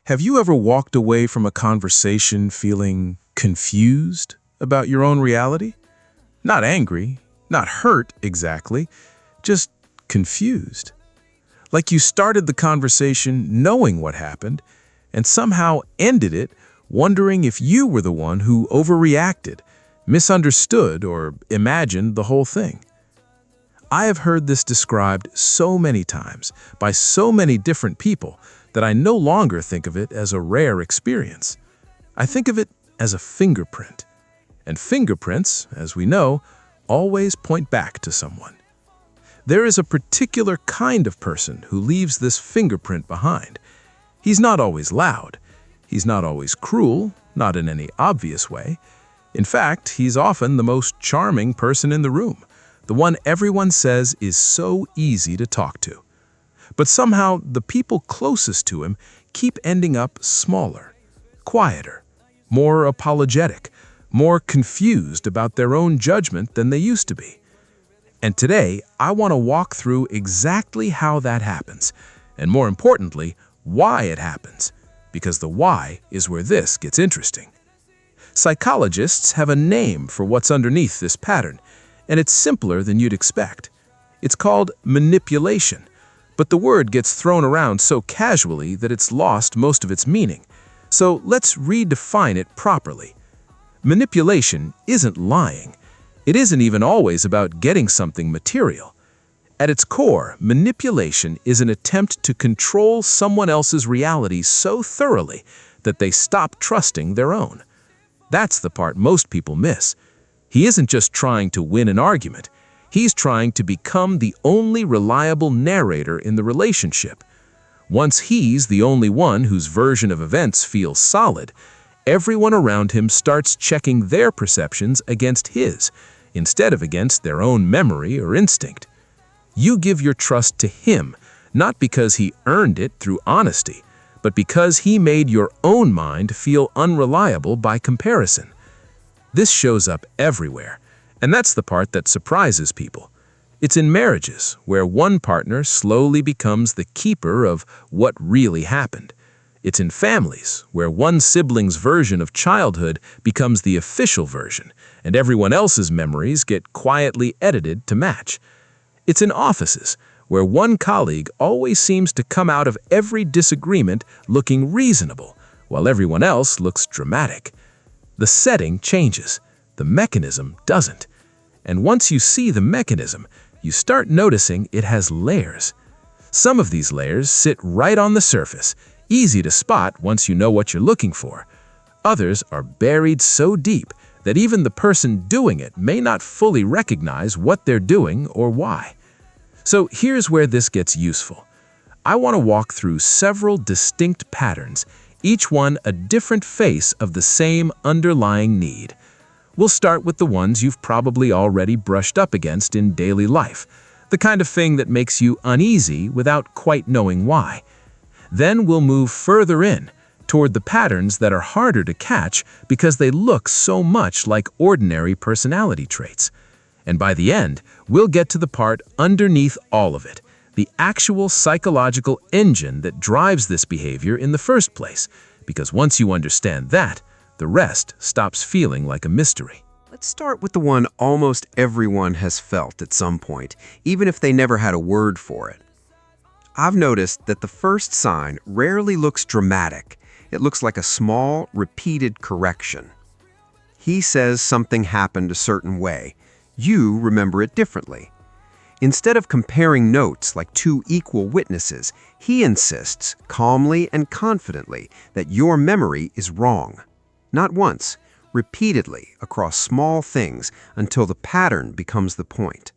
Have you ever walked away from a conversation feeling confused about your own reality? Not angry, not hurt exactly, just confused. Like you started the conversation knowing what happened and somehow ended it wondering if you were the one who overreacted, misunderstood, or imagined the whole thing. I have heard this described so many times by so many different people that I no longer think of it as a rare experience. I think of it as a fingerprint. And fingerprints, as we know, always point back to someone. There is a particular kind of person who leaves this fingerprint behind. He's not always loud. He's not always cruel, not in any obvious way. In fact, he's often the most charming person in the room, the one everyone says is so easy to talk to. But somehow, the people closest to him keep ending up smaller, quieter, more apologetic, more confused about their own judgment than they used to be. And today, I want to walk through exactly how that happens, and more importantly, why it happens, because the why is where this gets interesting. Psychologists have a name for what's underneath this pattern, and it's simpler than you'd expect. It's called manipulation. But the word gets thrown around so casually that it's lost most of its meaning. So let's redefine it properly. Manipulation isn't lying. It isn't even always about getting something material. At its core, manipulation is an attempt to control someone else's reality so thoroughly that they stop trusting their own. That's the part most people miss. He isn't just trying to win an argument. He's trying to become the only reliable narrator in the relationship. Once he's the only one whose version of events feels solid, everyone around him starts checking their perceptions against his, instead of against their own memory or instinct. You give your trust to him, not because he earned it through honesty, but because he made your own mind feel unreliable by comparison. This shows up everywhere. And that's the part that surprises people. It's in marriages, where one partner slowly becomes the keeper of what really happened. It's in families, where one sibling's version of childhood becomes the official version, and everyone else's memories get quietly edited to match. It's in offices, where one colleague always seems to come out of every disagreement looking reasonable, while everyone else looks dramatic. The setting changes. The mechanism doesn't. And once you see the mechanism, you start noticing it has layers. Some of these layers sit right on the surface, easy to spot once you know what you're looking for. Others are buried so deep that even the person doing it may not fully recognize what they're doing or why. So here's where this gets useful. I want to walk through several distinct patterns, each one a different face of the same underlying need. We'll start with the ones you've probably already brushed up against in daily life, the kind of thing that makes you uneasy without quite knowing why. Then we'll move further in, toward the patterns that are harder to catch because they look so much like ordinary personality traits. And by the end, we'll get to the part underneath all of it, the actual psychological engine that drives this behavior in the first place, because once you understand that, the rest stops feeling like a mystery. Let's start with the one almost everyone has felt at some point, even if they never had a word for it. I've noticed that the first sign rarely looks dramatic. It looks like a small, repeated correction. He says something happened a certain way. You remember it differently. Instead of comparing notes like two equal witnesses, he insists, calmly and confidently, that your memory is wrong. Not once, repeatedly across small things until the pattern becomes the point.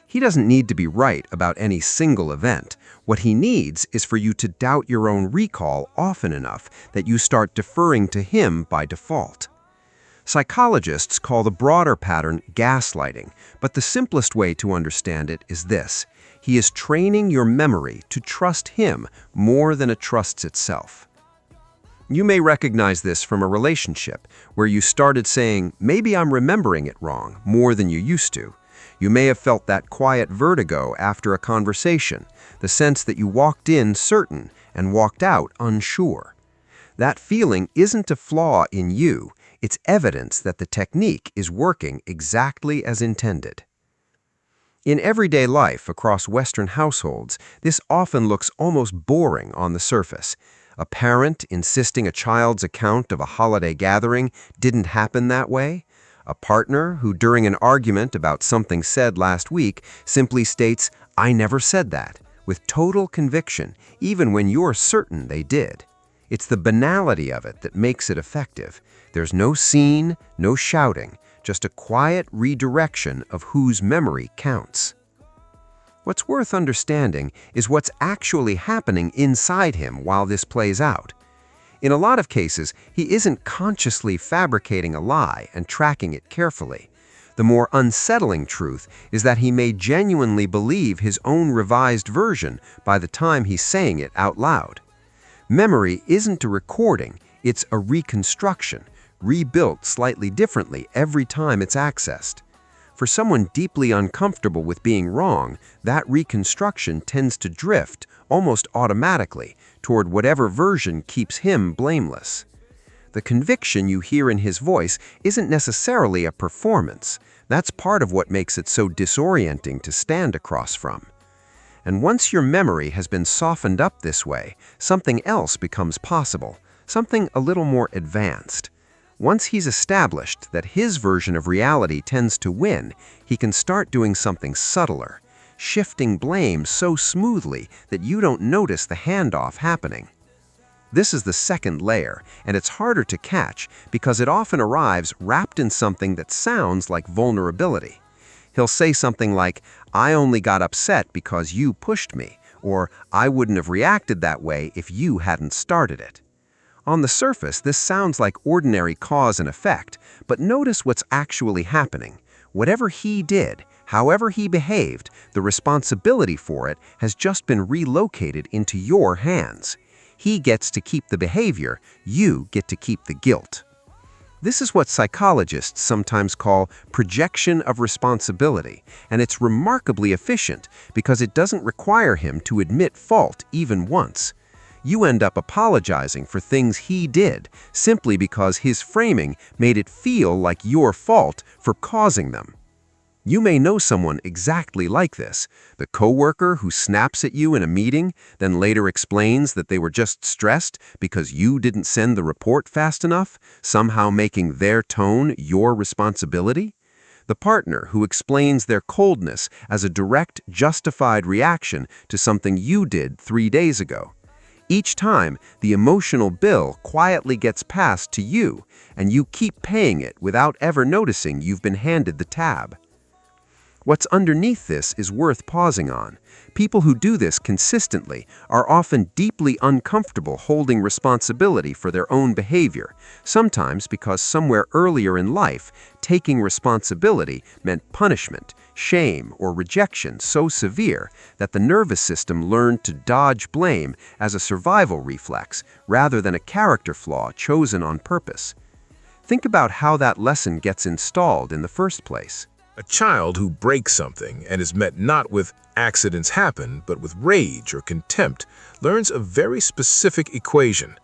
He doesn't need to be right about any single event. What he needs is for you to doubt your own recall often enough that you start deferring to him by default. Psychologists call the broader pattern gaslighting, but the simplest way to understand it is this. He is training your memory to trust him more than it trusts itself. You may recognize this from a relationship where you started saying, "Maybe I'm remembering it wrong," more than you used to. You may have felt that quiet vertigo after a conversation, the sense that you walked in certain and walked out unsure. That feeling isn't a flaw in you, it's evidence that the technique is working exactly as intended. In everyday life across Western households, this often looks almost boring on the surface. A parent insisting a child's account of a holiday gathering didn't happen that way. A partner who, during an argument about something said last week, simply states, "I never said that," with total conviction, even when you're certain they did. It's the banality of it that makes it effective. There's no scene, no shouting, just a quiet redirection of whose memory counts. What's worth understanding is what's actually happening inside him while this plays out. In a lot of cases, he isn't consciously fabricating a lie and tracking it carefully. The more unsettling truth is that he may genuinely believe his own revised version by the time he's saying it out loud. Memory isn't a recording, it's a reconstruction, rebuilt slightly differently every time it's accessed. For someone deeply uncomfortable with being wrong, that reconstruction tends to drift, almost automatically, toward whatever version keeps him blameless. The conviction you hear in his voice isn't necessarily a performance. That's part of what makes it so disorienting to stand across from. And once your memory has been softened up this way, something else becomes possible, something a little more advanced. Once he's established that his version of reality tends to win, he can start doing something subtler, shifting blame so smoothly that you don't notice the handoff happening. This is the second layer, and it's harder to catch because it often arrives wrapped in something that sounds like vulnerability. He'll say something like, "I only got upset because you pushed me," or "I wouldn't have reacted that way if you hadn't started it." On the surface, this sounds like ordinary cause and effect, but notice what's actually happening. Whatever he did, however he behaved, the responsibility for it has just been relocated into your hands. He gets to keep the behavior, you get to keep the guilt. This is what psychologists sometimes call projection of responsibility, and it's remarkably efficient because it doesn't require him to admit fault even once. You end up apologizing for things he did simply because his framing made it feel like your fault for causing them. You may know someone exactly like this, the coworker who snaps at you in a meeting, then later explains that they were just stressed because you didn't send the report fast enough, somehow making their tone your responsibility. The partner who explains their coldness as a direct, justified reaction to something you did 3 days ago. Each time, the emotional bill quietly gets passed to you, and you keep paying it without ever noticing you've been handed the tab. What's underneath this is worth pausing on. People who do this consistently are often deeply uncomfortable holding responsibility for their own behavior, sometimes because somewhere earlier in life, taking responsibility meant punishment, shame, or rejection so severe that the nervous system learned to dodge blame as a survival reflex rather than a character flaw chosen on purpose. Think about how that lesson gets installed in the first place. A child who breaks something and is met not with "accidents happen," but with rage or contempt, learns a very specific equation.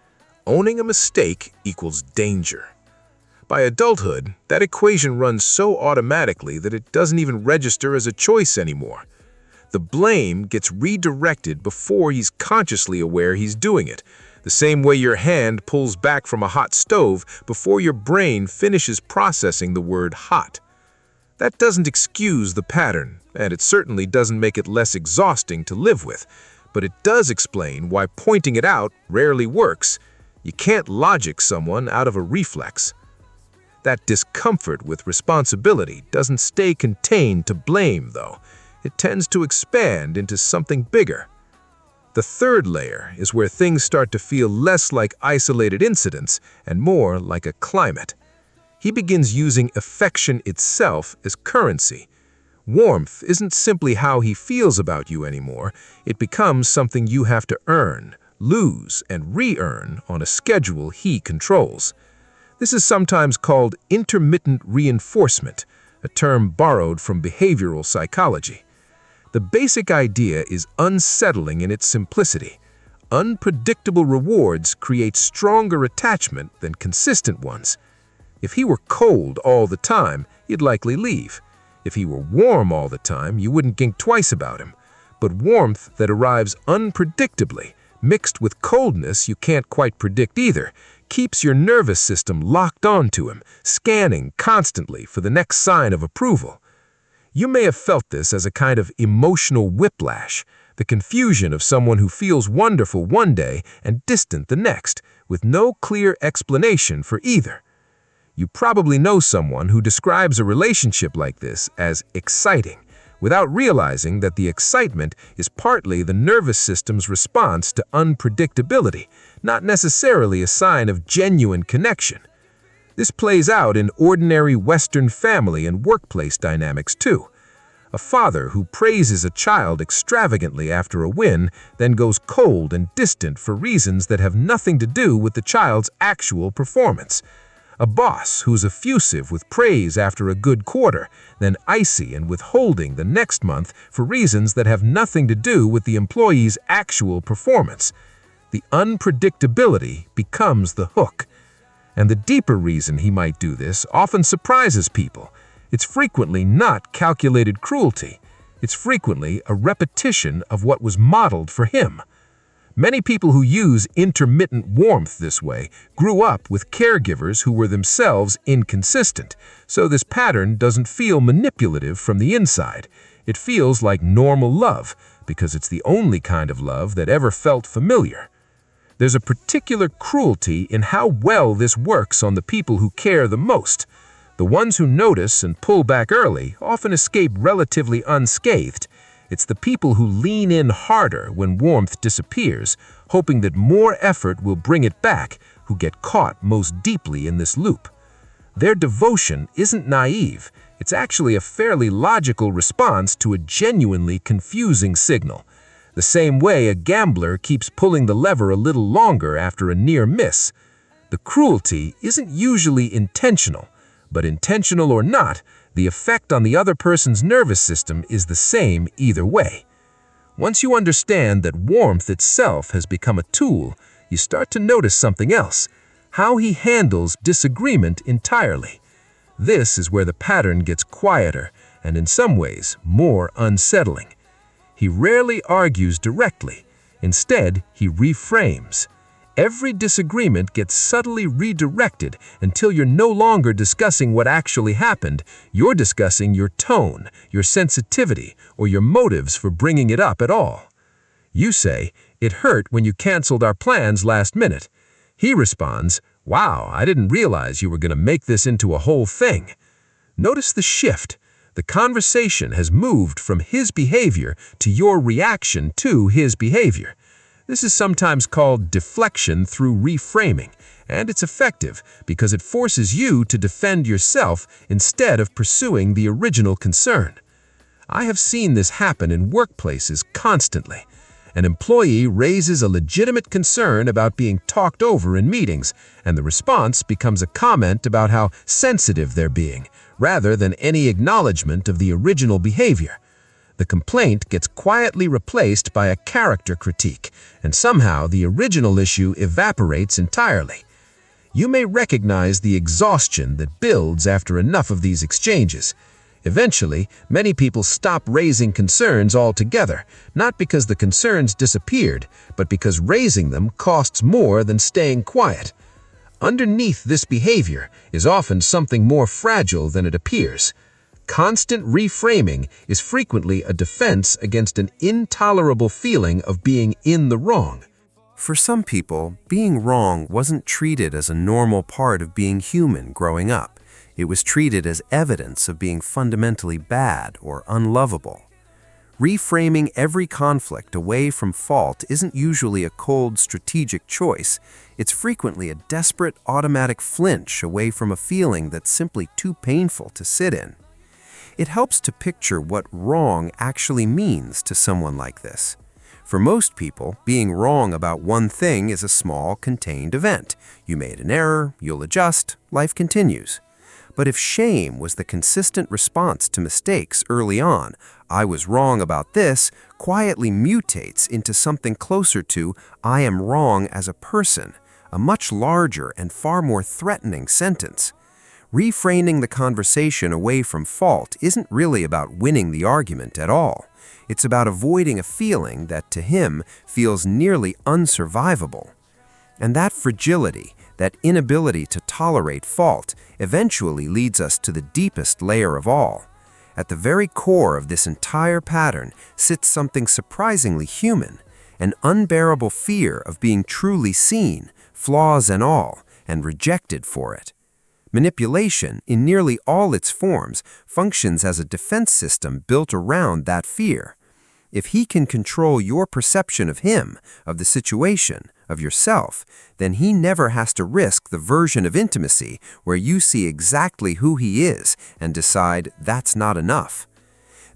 Owning a mistake equals danger. By adulthood, that equation runs so automatically that it doesn't even register as a choice anymore. The blame gets redirected before he's consciously aware he's doing it, the same way your hand pulls back from a hot stove before your brain finishes processing the word hot. That doesn't excuse the pattern, and it certainly doesn't make it less exhausting to live with, but it does explain why pointing it out rarely works. You can't logic someone out of a reflex. That discomfort with responsibility doesn't stay contained to blame, though. It tends to expand into something bigger. The third layer is where things start to feel less like isolated incidents and more like a climate. He begins using affection itself as currency. Warmth isn't simply how he feels about you anymore. It becomes something you have to earn, lose, and re-earn on a schedule he controls. This is sometimes called intermittent reinforcement, a term borrowed from behavioral psychology. The basic idea is unsettling in its simplicity. Unpredictable rewards create stronger attachment than consistent ones. If he were cold all the time, you'd likely leave. If he were warm all the time, you wouldn't think twice about him. But warmth that arrives unpredictably, mixed with coldness you can't quite predict either, keeps your nervous system locked onto him, scanning constantly for the next sign of approval. You may have felt this as a kind of emotional whiplash, the confusion of someone who feels wonderful one day and distant the next, with no clear explanation for either. You probably know someone who describes a relationship like this as exciting, without realizing that the excitement is partly the nervous system's response to unpredictability, not necessarily a sign of genuine connection. This plays out in ordinary Western family and workplace dynamics too. A father who praises a child extravagantly after a win then goes cold and distant for reasons that have nothing to do with the child's actual performance. A boss who's effusive with praise after a good quarter, then icy and withholding the next month for reasons that have nothing to do with the employee's actual performance. The unpredictability becomes the hook. And the deeper reason he might do this often surprises people. It's frequently not calculated cruelty. It's frequently a repetition of what was modeled for him. Many people who use intermittent warmth this way grew up with caregivers who were themselves inconsistent, so this pattern doesn't feel manipulative from the inside. It feels like normal love, because it's the only kind of love that ever felt familiar. There's a particular cruelty in how well this works on the people who care the most. The ones who notice and pull back early often escape relatively unscathed. It's the people who lean in harder when warmth disappears, hoping that more effort will bring it back, who get caught most deeply in this loop. Their devotion isn't naive. It's actually a fairly logical response to a genuinely confusing signal. The same way a gambler keeps pulling the lever a little longer after a near miss. The cruelty isn't usually intentional, but intentional or not, the effect on the other person's nervous system is the same either way. Once you understand that warmth itself has become a tool, you start to notice something else: how he handles disagreement entirely. This is where the pattern gets quieter and in some ways more unsettling. He rarely argues directly. Instead, he reframes. Every disagreement gets subtly redirected until you're no longer discussing what actually happened. You're discussing your tone, your sensitivity, or your motives for bringing it up at all. You say, "It hurt when you canceled our plans last minute." He responds, "Wow, I didn't realize you were going to make this into a whole thing." Notice the shift. The conversation has moved from his behavior to your reaction to his behavior. This is sometimes called deflection through reframing, and it's effective because it forces you to defend yourself instead of pursuing the original concern. I have seen this happen in workplaces constantly. An employee raises a legitimate concern about being talked over in meetings, and the response becomes a comment about how sensitive they're being, rather than any acknowledgement of the original behavior. The complaint gets quietly replaced by a character critique, and somehow the original issue evaporates entirely. You may recognize the exhaustion that builds after enough of these exchanges. Eventually, many people stop raising concerns altogether, not because the concerns disappeared, but because raising them costs more than staying quiet. Underneath this behavior is often something more fragile than it appears. Constant reframing is frequently a defense against an intolerable feeling of being in the wrong. For some people, being wrong wasn't treated as a normal part of being human growing up. It was treated as evidence of being fundamentally bad or unlovable. Reframing every conflict away from fault isn't usually a cold, strategic choice. It's frequently a desperate, automatic flinch away from a feeling that's simply too painful to sit in. It helps to picture what wrong actually means to someone like this. For most people, being wrong about one thing is a small, contained event. You made an error, you'll adjust, life continues. But if shame was the consistent response to mistakes early on, I was wrong about this, quietly mutates into something closer to I am wrong as a person, a much larger and far more threatening sentence. Reframing the conversation away from fault isn't really about winning the argument at all. It's about avoiding a feeling that to him feels nearly unsurvivable. And that fragility, that inability to tolerate fault, eventually leads us to the deepest layer of all. At the very core of this entire pattern sits something surprisingly human, an unbearable fear of being truly seen, flaws and all, and rejected for it. Manipulation, in nearly all its forms, functions as a defense system built around that fear. If he can control your perception of him, of the situation, of yourself, then he never has to risk the version of intimacy where you see exactly who he is and decide that's not enough.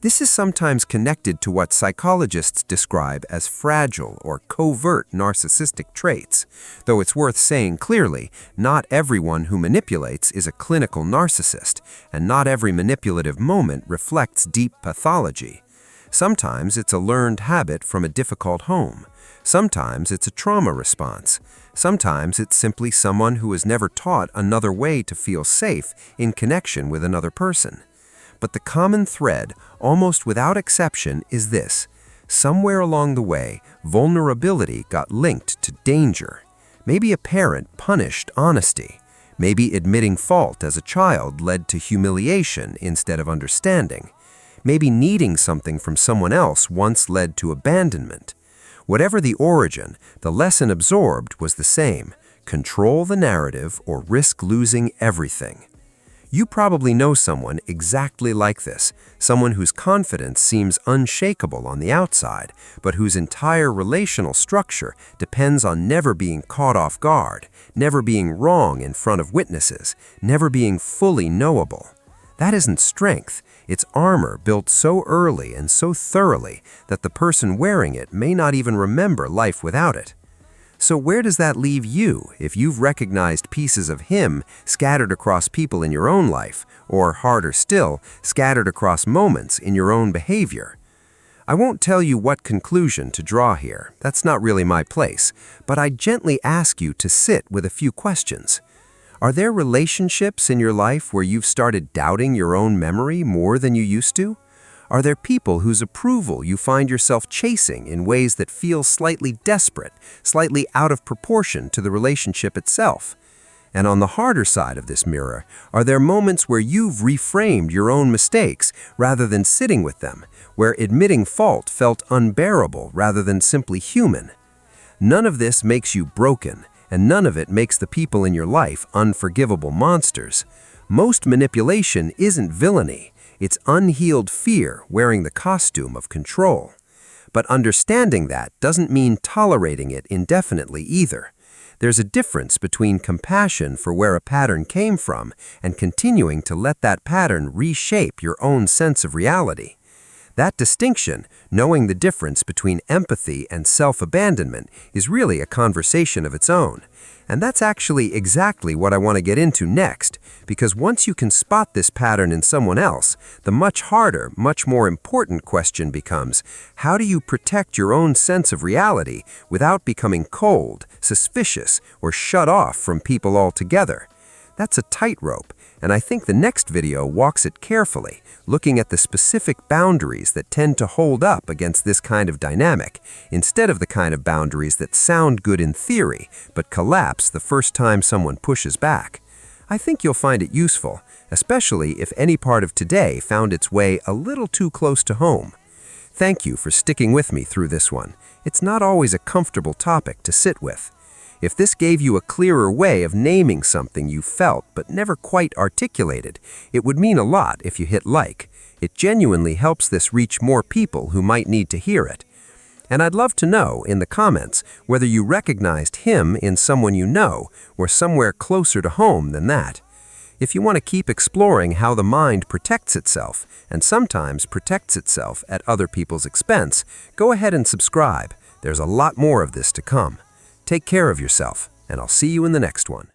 This is sometimes connected to what psychologists describe as fragile or covert narcissistic traits, though it's worth saying clearly, not everyone who manipulates is a clinical narcissist, and not every manipulative moment reflects deep pathology. Sometimes it's a learned habit from a difficult home. Sometimes it's a trauma response. Sometimes it's simply someone who was never taught another way to feel safe in connection with another person. But the common thread, almost without exception, is this. Somewhere along the way, vulnerability got linked to danger. Maybe a parent punished honesty. Maybe admitting fault as a child led to humiliation instead of understanding. Maybe needing something from someone else once led to abandonment. Whatever the origin, the lesson absorbed was the same. Control the narrative or risk losing everything. You probably know someone exactly like this, someone whose confidence seems unshakable on the outside, but whose entire relational structure depends on never being caught off guard, never being wrong in front of witnesses, never being fully knowable. That isn't strength, it's armor built so early and so thoroughly that the person wearing it may not even remember life without it. So where does that leave you if you've recognized pieces of him scattered across people in your own life, or harder still, scattered across moments in your own behavior? I won't tell you what conclusion to draw here, that's not really my place, but I gently ask you to sit with a few questions. Are there relationships in your life where you've started doubting your own memory more than you used to? Are there people whose approval you find yourself chasing in ways that feel slightly desperate, slightly out of proportion to the relationship itself? And on the harder side of this mirror, are there moments where you've reframed your own mistakes rather than sitting with them, where admitting fault felt unbearable rather than simply human? None of this makes you broken, and none of it makes the people in your life unforgivable monsters. Most manipulation isn't villainy. It's unhealed fear wearing the costume of control. But understanding that doesn't mean tolerating it indefinitely either. There's a difference between compassion for where a pattern came from and continuing to let that pattern reshape your own sense of reality. That distinction, knowing the difference between empathy and self-abandonment, is really a conversation of its own. And that's actually exactly what I want to get into next, because once you can spot this pattern in someone else, the much harder, much more important question becomes, how do you protect your own sense of reality without becoming cold, suspicious, or shut off from people altogether? That's a tightrope, and I think the next video walks it carefully, looking at the specific boundaries that tend to hold up against this kind of dynamic, instead of the kind of boundaries that sound good in theory, but collapse the first time someone pushes back. I think you'll find it useful, especially if any part of today found its way a little too close to home. Thank you for sticking with me through this one. It's not always a comfortable topic to sit with. If this gave you a clearer way of naming something you felt but never quite articulated, it would mean a lot if you hit like. It genuinely helps this reach more people who might need to hear it. And I'd love to know in the comments whether you recognized him in someone you know or somewhere closer to home than that. If you want to keep exploring how the mind protects itself, and sometimes protects itself at other people's expense, go ahead and subscribe. There's a lot more of this to come. Take care of yourself, and I'll see you in the next one.